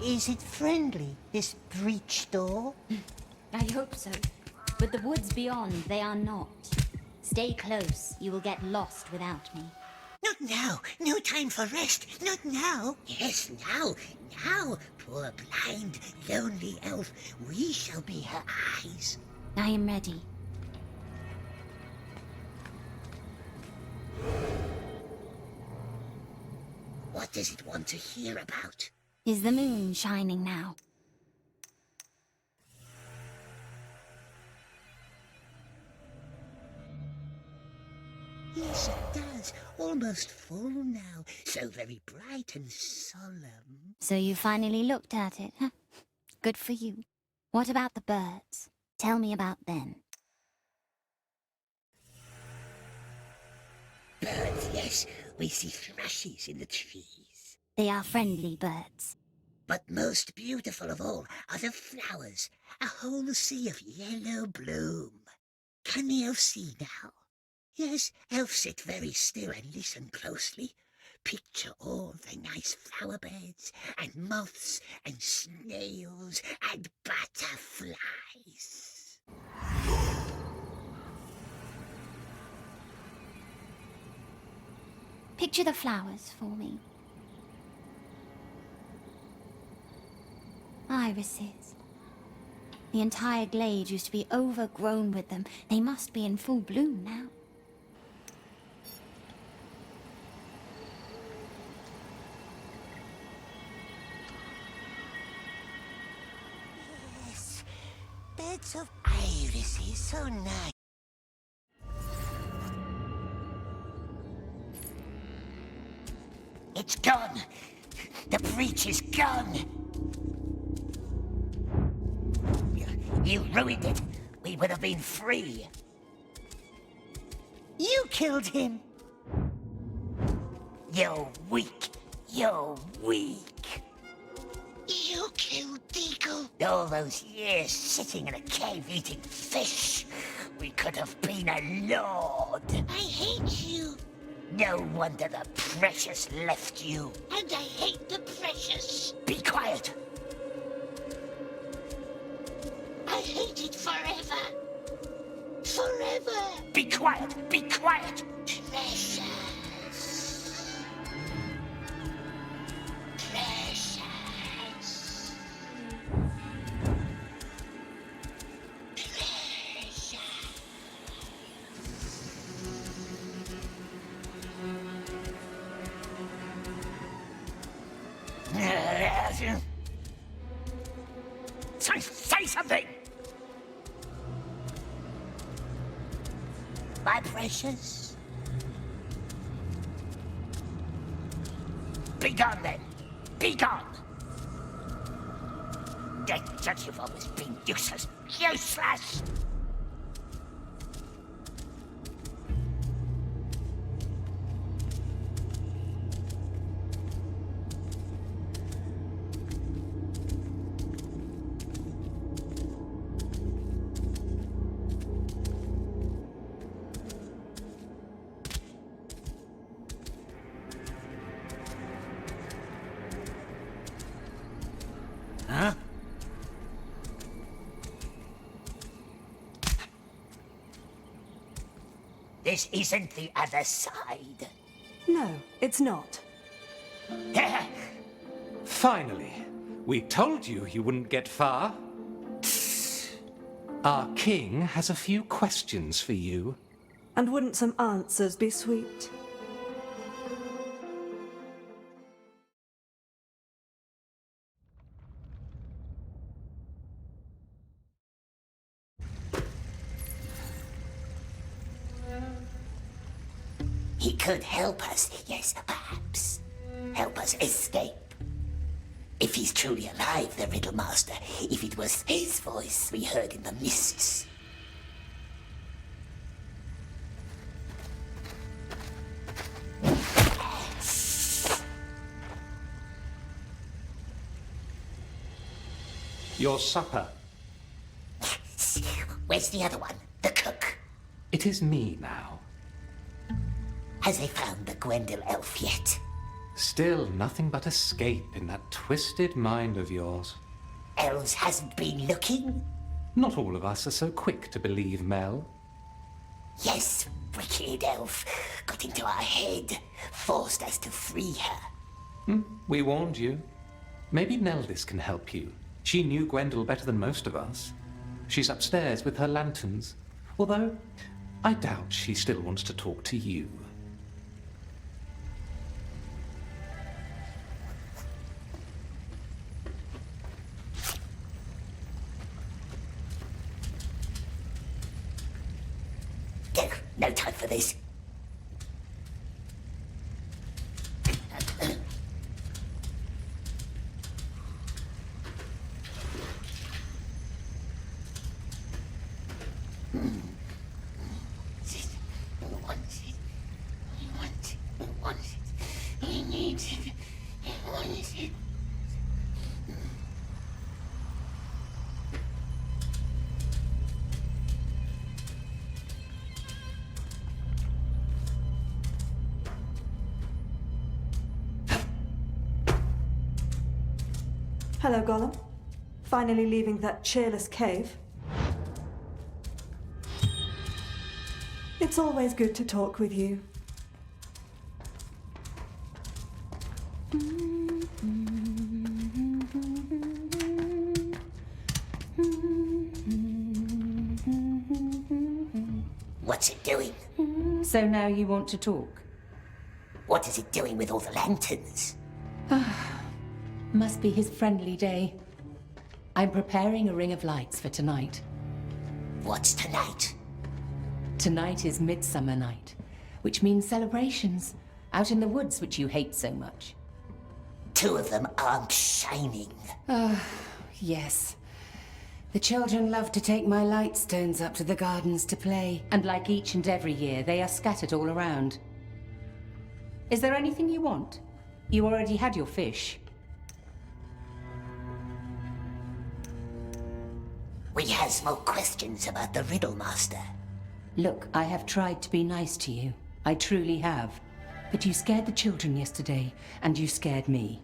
Is it friendly, this breach door? I hope so. But the woods beyond, they are not. Stay close. You will get lost without me. Not now. No time for rest. Not now. Yes, now. Now, poor blind, lonely elf. We shall be her eyes. I am ready. What does it want to hear about? Is the moon shining now? Yes, it does. Almost full now. So very bright and solemn. So you finally looked at it, huh? Good for you. What about the birds? Tell me about them. Birds, yes. We see thrushes in the trees. They are friendly birds. But most beautiful of all are the flowers. A whole sea of yellow bloom. Can the elf see now? Yes, elf sit very still and listen closely. Picture all the nice flower beds, and moths, and snails, and butterflies. Picture the flowers for me. Irises. The entire glade used to be overgrown with them. They must be in full bloom now. Yes, beds of irises, so nice. It's gone. The breach is gone. You ruined it. We would have been free. You killed him. You're weak. You're weak. You killed Deagle. All those years sitting in a cave eating fish. We could have been a lord. I hate you. No wonder the precious left you. And I hate the precious. Be quiet. I hate it forever. Forever. Be quiet. Be quiet. Precious. Precious. Precious. Say something! My precious? Be gone then! Be gone! Judge, you've always been useless! Useless! Huh? This isn't the other side. No, it's not. Finally. We told you you wouldn't get far. Our king has a few questions for you. And wouldn't some answers be sweet? He could help us, yes, perhaps. Help us escape. If he's truly alive, the Riddle Master, if it was his voice we heard in the mists. Your supper. Where's the other one? The cook? It is me now. Has they found the Gwendol elf yet? Still nothing but escape in that twisted mind of yours. Elves hasn't been looking? Not all of us are so quick to believe, Mel. Yes, wicked elf. Got into our head. Forced us to free her. We warned you. Maybe Neldis can help you. She knew Gwendol better than most of us. She's upstairs with her lanterns. Although, I doubt she still wants to talk to you. No time for this. Hello, Gollum. Finally leaving that cheerless cave. It's always good to talk with you. What's it doing? So now you want to talk? What is it doing with all the lanterns? Must be his friendly day. I'm preparing a ring of lights for tonight. What's tonight? Tonight is Midsummer Night, which means celebrations out in the woods, which you hate so much. 2 of them aren't shining. Yes. The children love to take my light stones up to the gardens to play, and like each and every year, they are scattered all around. Is there anything you want? You already had your fish. We has more questions about the Riddle Master. Look, I have tried to be nice to you. I truly have. But you scared the children yesterday, and you scared me.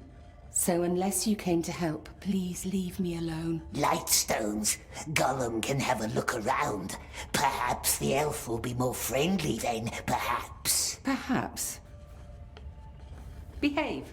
So unless you came to help, please leave me alone. Lightstones. Gollum can have a look around. Perhaps the elf will be more friendly then, perhaps. Perhaps. Behave.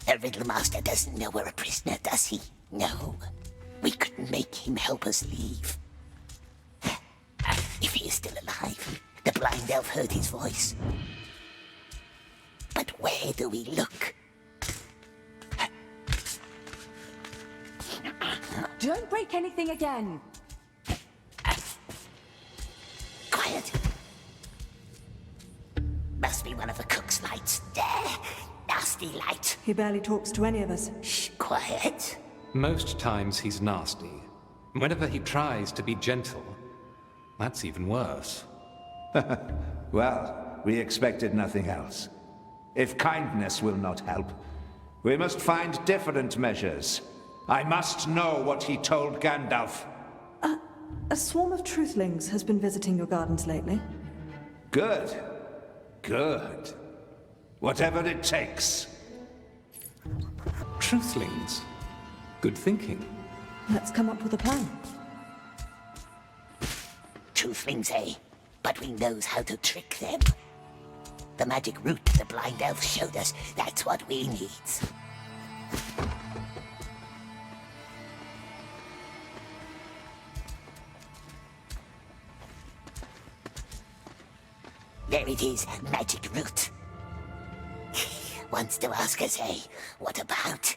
The Riddle Master doesn't know we're a prisoner, does he? No. We couldn't make him help us leave. If he is still alive, the blind elf heard his voice. But where do we look? Don't break anything again! Quiet. Must be one of the cook's lights. There. Nasty light. He barely talks to any of us. Shh, quiet. Most times he's nasty. Whenever he tries to be gentle, that's even worse. Well, we expected nothing else. If kindness will not help, we must find different measures. I must know what he told Gandalf. A swarm of truthlings has been visiting your gardens lately. Good. Good. Whatever it takes. Truthlings. Good thinking. Let's come up with a plan. Truthlings, eh? But we knows how to trick them. The magic route the blind elf showed us, that's what we needs. There it is, magic root. Wants to ask us, eh? What about?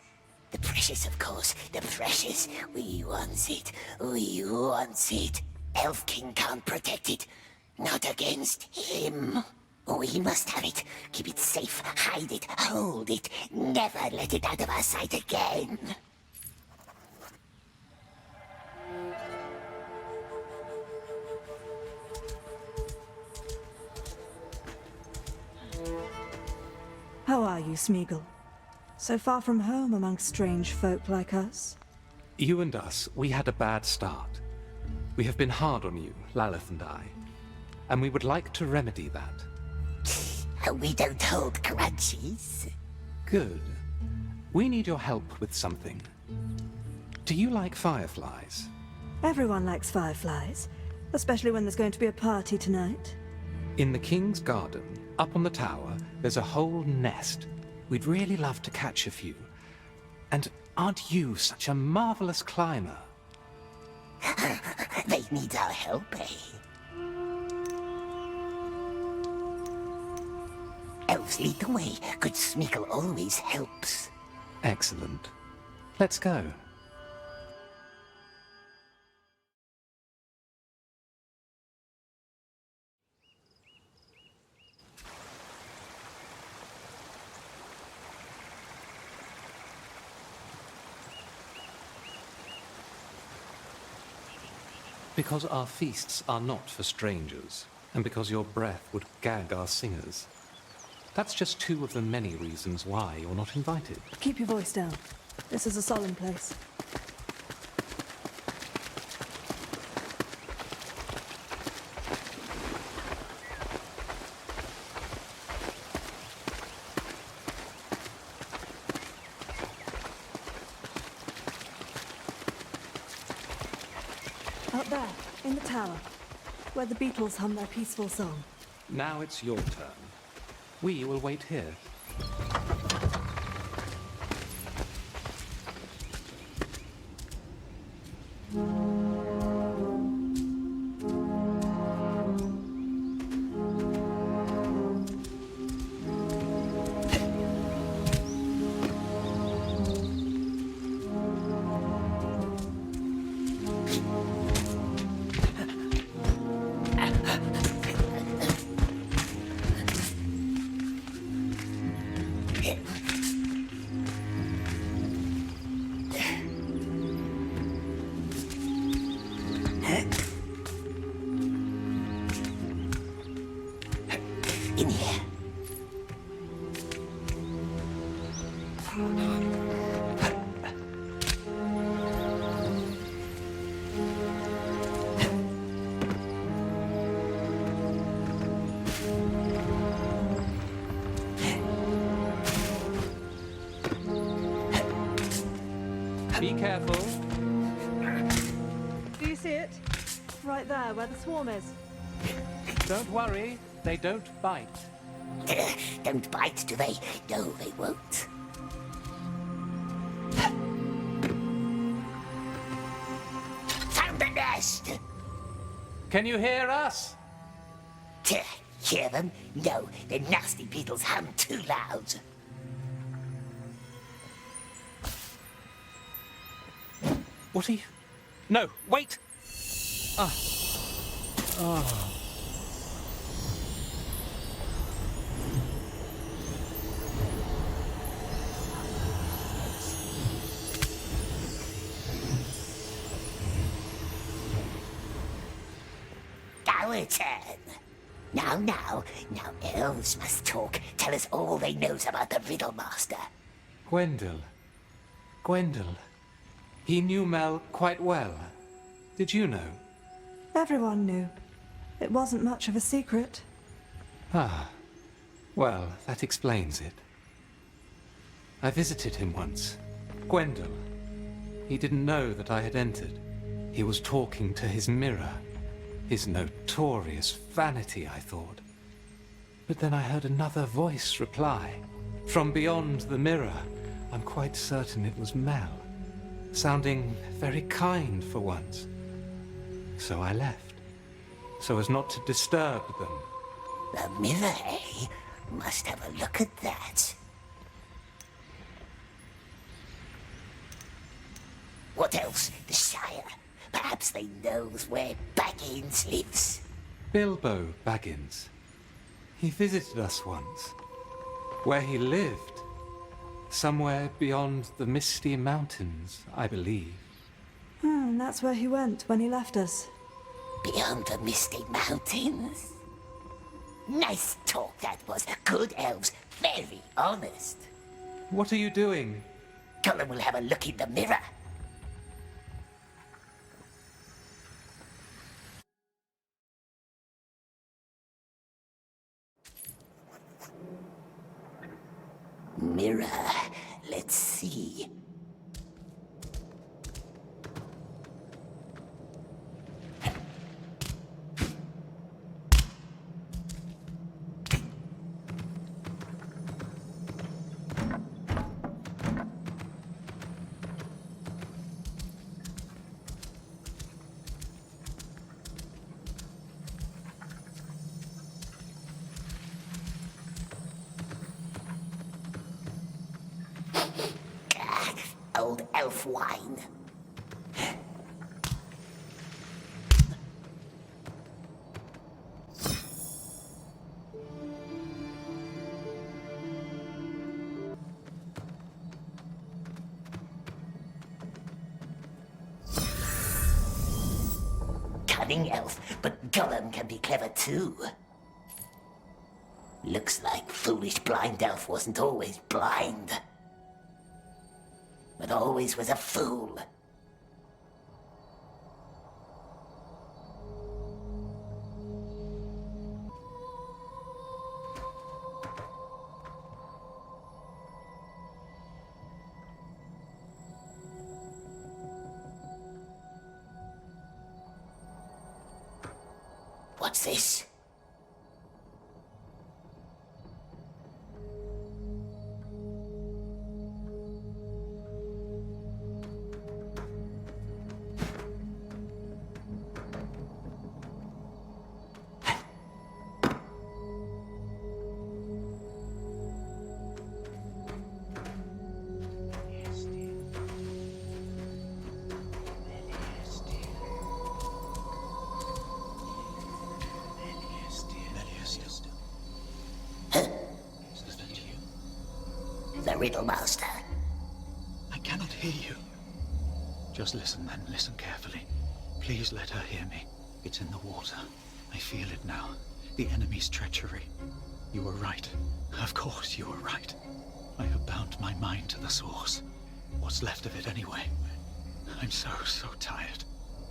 The precious, of course. The precious. We want it. We want it. Elf King can't protect it. Not against him. We must have it. Keep it safe. Hide it. Hold it. Never let it out of our sight again. How are you, Sméagol? So far from home among strange folk like us? You and us, we had a bad start. We have been hard on you, Lalith and I. And we would like to remedy that. We don't hold grudges. Good. We need your help with something. Do you like fireflies? Everyone likes fireflies, especially when there's going to be a party tonight. In the King's Garden, up on the tower, there's a whole nest. We'd really love to catch a few. And aren't you such a marvelous climber? They need our help, eh? Elves lead the way. Good Sméagol always helps. Excellent. Let's go. Because our feasts are not for strangers, and because your breath would gag our singers. That's just two of the many reasons why you're not invited. Keep your voice down. This is a solemn place. Out there, in the tower, where the beetles hum their peaceful song. Now it's your turn. We will wait here. In here. Be careful. Do you see it? Right there, where the swarm is. Don't worry, they don't bite. Don't bite, do they? No, they won't. Found the nest! Can you hear us? Hear them? No, the nasty beetles hum too loud. What are you... No, wait! Our turn. Now, elves must talk. Tell us all they knows about the Riddle Master. Gwendol. He knew Mel quite well. Did you know? Everyone knew. It wasn't much of a secret. Ah. Well, that explains it. I visited him once. Gwendol. He didn't know that I had entered. He was talking to his mirror. His notorious vanity, I thought. But then I heard another voice reply. From beyond the mirror, I'm quite certain it was Mel. Sounding very kind for once. So I left. So as not to disturb them. The mirror, eh? Must have a look at that. What else? The Shire. Perhaps they knows where Baggins lives. Bilbo Baggins. He visited us once. Where he lived. Somewhere beyond the Misty Mountains, I believe. That's where he went when he left us. Beyond the Misty Mountains? Nice talk that was. Good elves. Very honest. What are you doing? Gollum will have a look in the mirror. Mirror. Let's see. Old elf wine. Cunning elf, but Gollum can be clever too. Looks like foolish blind elf wasn't always blind. But always was a fool. What's this? The Riddle Master. I cannot hear you. Just listen then, listen carefully. Please let her hear me. It's in the water. I feel it now. The enemy's treachery. You were right. Of course you were right. I have bound my mind to the source. What's left of it anyway? I'm so tired.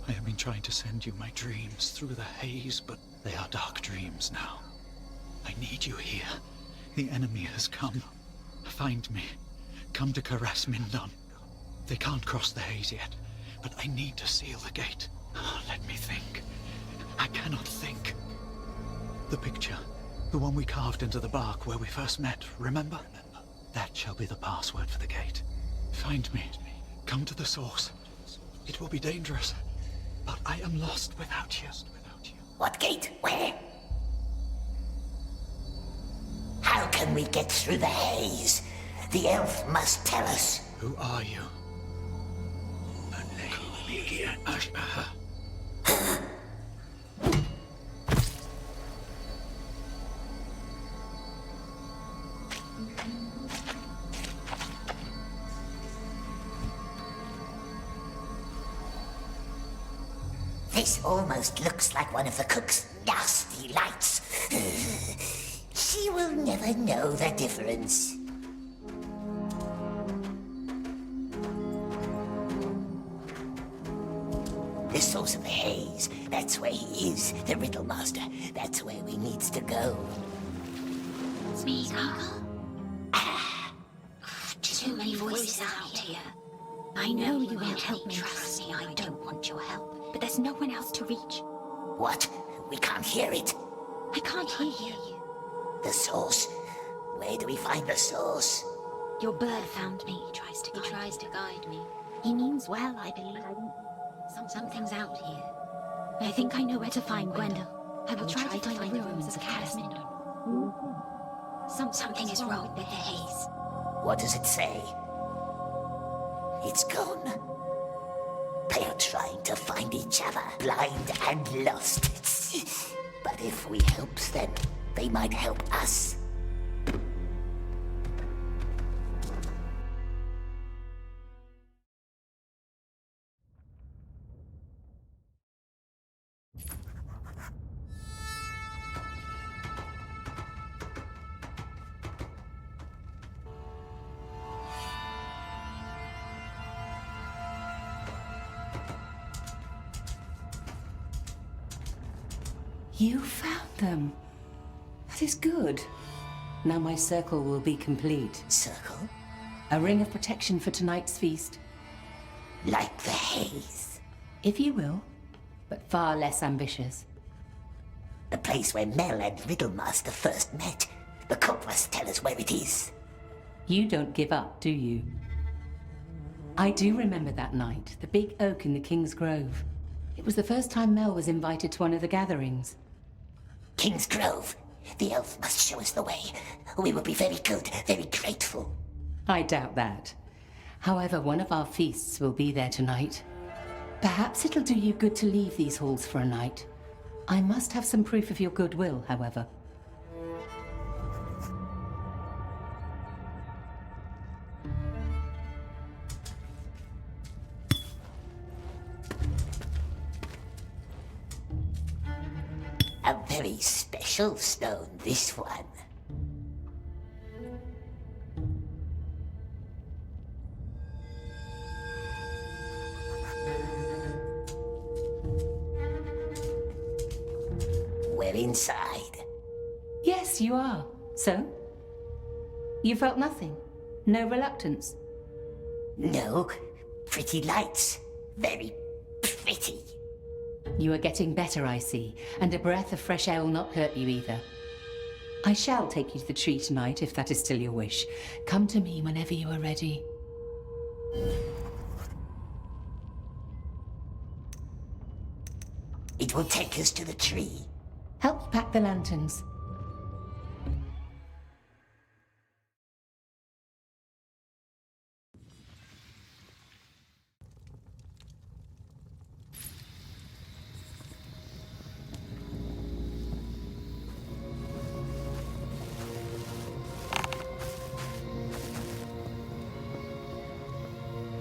I have been trying to send you my dreams through the haze, but they are dark dreams now. I need you here. The enemy has come. Find me. Come to Mordor. They can't cross the haze yet, but I need to seal the gate. Let me think. I cannot think. The picture. The one we carved into the bark where we first met, remember? That shall be the password for the gate. Find me. Come to the source. It will be dangerous, but I am lost without you. What gate? Where? How can we get through the haze? The elf must tell us. Who are you? This almost looks like one of the cook's nasty lights. She will never know the difference. The source of the haze. That's where he is, the Riddle Master. That's where we needs to go. Sméagol? Too many voices out here. I know you won't help me. Trust me, I don't want your help. But there's no one else to reach. What? We can't hear it. I can't hear you. The source. Where do we find the source? Your bird found me. He tries to guide me. He means well, I believe. Something's out here. I think I know where to find Gwendol. I will try to find the ruins of Mordor. Something is wrong with the haze. What does it say? It's gone. They are trying to find each other, blind and lost. But if we help them, they might help us. You found them. That is good. Now my circle will be complete. Circle? A ring of protection for tonight's feast. Like the haze. If you will, but far less ambitious. The place where Mel and Riddlemaster first met. The cook must tell us where it is. You don't give up, do you? I do remember that night, the big oak in the King's Grove. It was the first time Mel was invited to one of the gatherings. King's Grove. The elf must show us the way. We will be very good, very grateful. I doubt that. However, one of our feasts will be there tonight. Perhaps it'll do you good to leave these halls for a night. I must have some proof of your goodwill, however. A very special stone, this one. We're inside. Yes, you are. So? You felt nothing? No reluctance? No, pretty lights. Very pretty. You are getting better, I see, and a breath of fresh air will not hurt you either. I shall take you to the tree tonight, if that is still your wish. Come to me whenever you are ready. It will take us to the tree. Help pack the lanterns.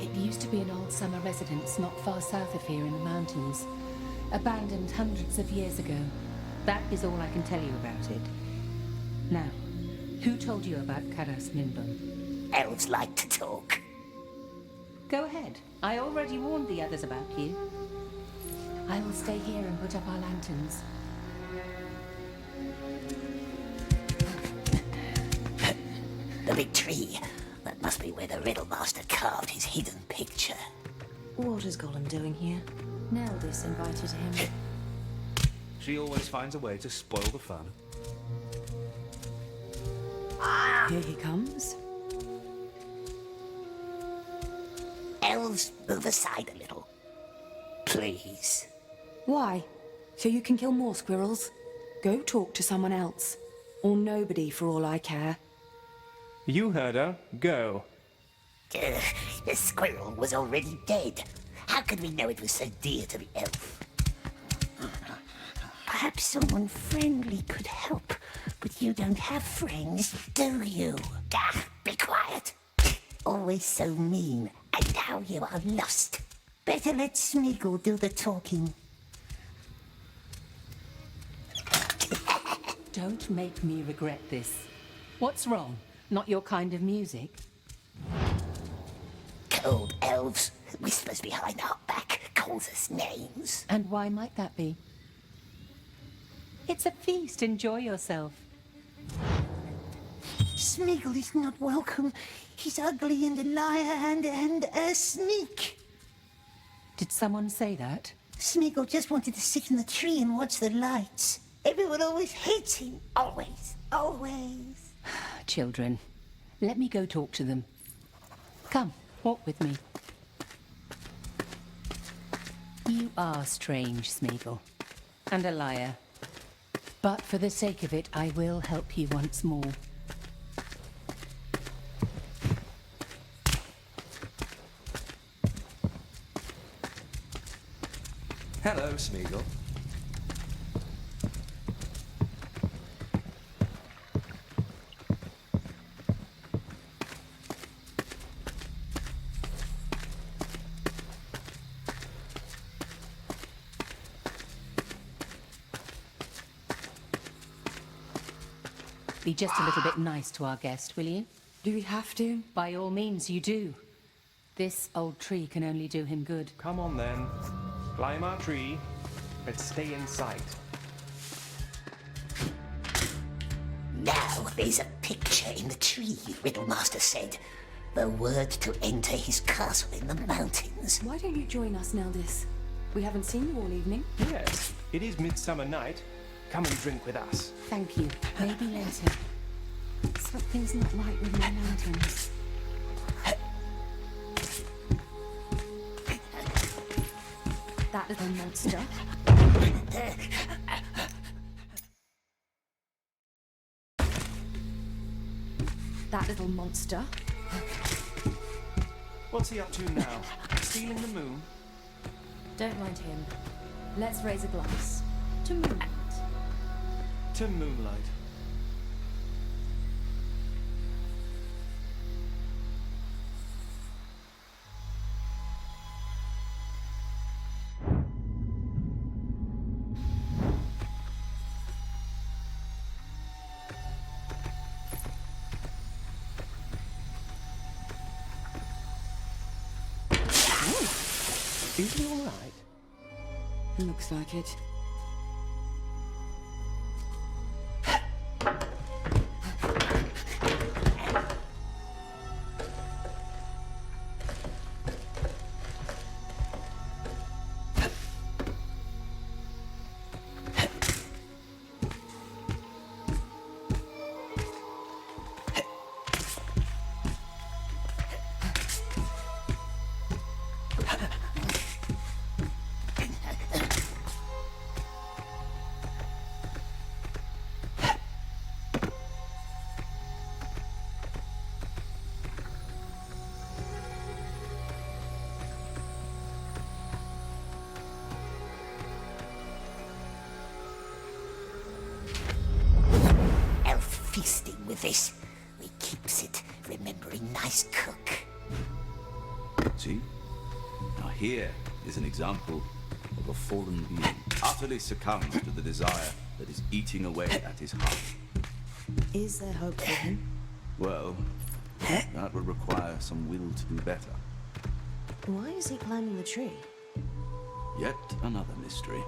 It used to be an old summer residence not far south of here in the mountains. Abandoned hundreds of years ago. That is all I can tell you about it. Now, who told you about Caras Minbum? Elves like to talk. Go ahead. I already warned the others about you. I will stay here and put up our lanterns. The big tree. That must be where the Riddlemaster carved his hidden picture. What is Gollum doing here? Neldis invited him. She always finds a way to spoil the fun. Here he comes. Elves, move aside a little. Please. Why? So you can kill more squirrels? Go talk to someone else. Or nobody, for all I care. You heard her. Go. The squirrel was already dead. How could we know it was so dear to the elf? Perhaps someone friendly could help, but you don't have friends, do you? Ah, be quiet. Always so mean, and now you are lost. Better let Sméagol do the talking. Don't make me regret this. What's wrong? Not your kind of music? Cold elves, whispers behind our back, calls us names. And why might that be? It's a feast. Enjoy yourself. Sméagol is not welcome. He's ugly and a liar and a sneak. Did someone say that? Sméagol just wanted to sit in the tree and watch the lights. Everyone always hates him. Always. Always. Children, let me go talk to them. Come, walk with me. You are strange, Sméagol. And a liar. But for the sake of it, I will help you once more. Hello, Sméagol. Be just a little bit nice to our guest, will you? Do we have to? By all means, you do. This old tree can only do him good. Come on then. Climb our tree, but stay in sight. Now there's a picture in the tree, Riddlemaster said. The word to enter his castle in the mountains. Why don't you join us, Neldis? We haven't seen you all evening. Yes, it is midsummer night. Come and drink with us. Thank you. Maybe later. Something's not right with my lanterns. That little monster. That little monster. What's he up to now? Stealing the moon? Don't mind him. Let's raise a glass. To moonlight. To moonlight. Is he all right? Looks like it. Feasting with this. We keeps it, remembering nice cook. See? Now here is an example of a fallen being, utterly succumbs to the desire that is eating away at his heart. Is there hope for him? Well, that would require some will to do better. Why is he climbing the tree? Yet another mystery.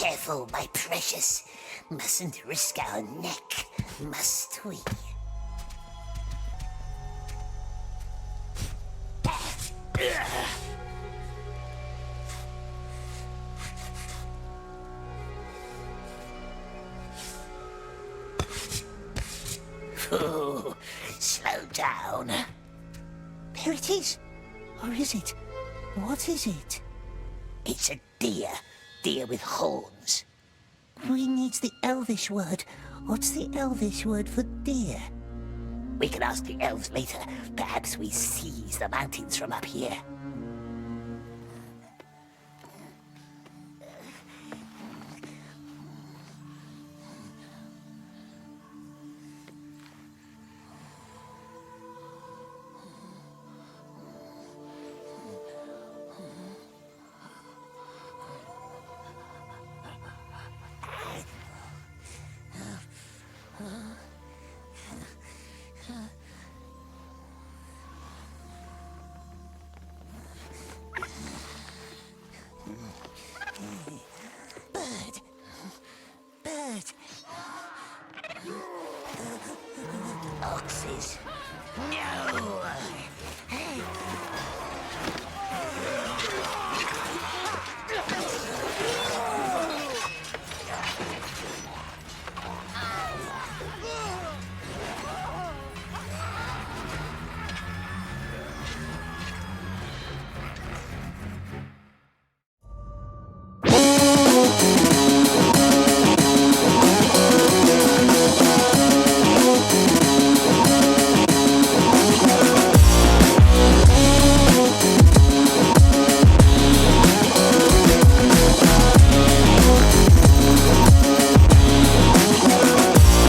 careful, my precious. Mustn't risk our neck, must we? Ooh, slow down. There it is. Or is it? What is it? It's a deer. Deer with horns. We need the Elvish word. What's the Elvish word for deer? We can ask the elves later. Perhaps we seize the mountains from up here.